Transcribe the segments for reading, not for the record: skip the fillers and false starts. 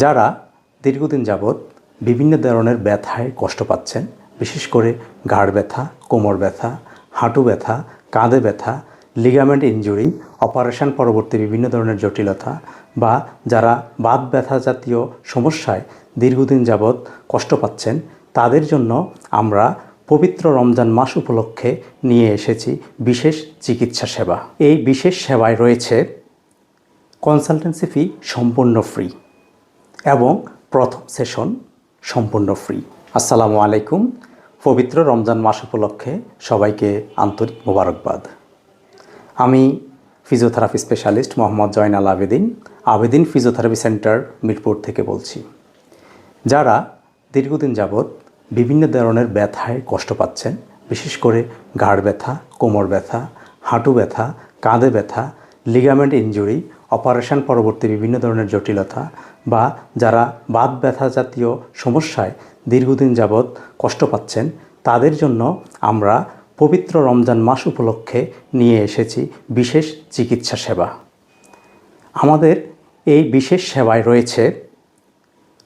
যারা দীর্ঘদিন যাবৎ বিভিন্ন ধরনের ব্যথায় কষ্ট পাচ্ছেন, বিশেষ করে ঘাড় ব্যথা, কোমর ব্যথা, হাঁটু ব্যথা, কাঁধে ব্যথা, লিগামেন্ট ইনজুরি, অপারেশন পরবর্তী বিভিন্ন ধরনের জটিলতা বা যারা বাত ব্যথা জাতীয় সমস্যায় দীর্ঘদিন যাবৎ কষ্ট পাচ্ছেন, তাদের জন্য আমরা পবিত্র রমজান মাস উপলক্ষে নিয়ে এসেছি বিশেষ চিকিৎসা সেবা। এই বিশেষ সেবায় রয়েছে কনসালটেন্সি ফি সম্পূর্ণ ফ্রি এবং প্রথম সেশন সম্পূর্ণ ফ্রি। আসসালামু আলাইকুম। পবিত্র রমজান মাস উপলক্ষে সবাইকে আন্তরিক মোবারকবাদ। আমি physiotherapy specialist Mohammad Joynal Abedin, Abedin physiotherapy centre Mirpur থেকে বলছি। যারা দীর্ঘদিন যাবৎ বিভিন্ন ধরনের ব্যথায় কষ্ট পাচ্ছেন, বিশেষ করে ঘাড় ব্যথা, কোমর ব্যথা, হাঁটু ব্যথা, কাঁধে ব্যথা, লিগামেন্ট ইনজুরি, অপারেশন পরবর্তী বিভিন্ন ধরনের জটিলতা বা যারা বাত ব্যথা জাতীয় সমস্যায় দীর্ঘদিন যাবৎ কষ্ট পাচ্ছেন, তাদের জন্য আমরা পবিত্র রমজান মাস উপলক্ষে নিয়ে এসেছি বিশেষ চিকিৎসা সেবা। আমাদের এই বিশেষ সেবায় রয়েছে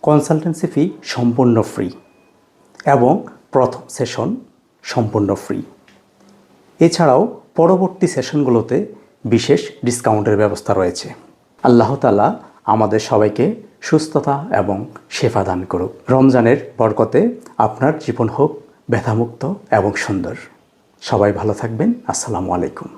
কনসালটেন্সি ফি সম্পূর্ণ ফ্রি এবং প্রথম সেশন সম্পূর্ণ ফ্রি। এছাড়াও পরবর্তী সেশনগুলোতে বিশেষ ডিসকাউন্টের ব্যবস্থা রয়েছে। আল্লাহ তাআলা আমাদের সবাইকে সুস্থতা এবং শেফা দান করুক। রমজানের বরকতে আপনার জীবন হোক ব্যথামুক্ত এবং সুন্দর। সবাই ভালো থাকবেন। আসসালামু আলাইকুম।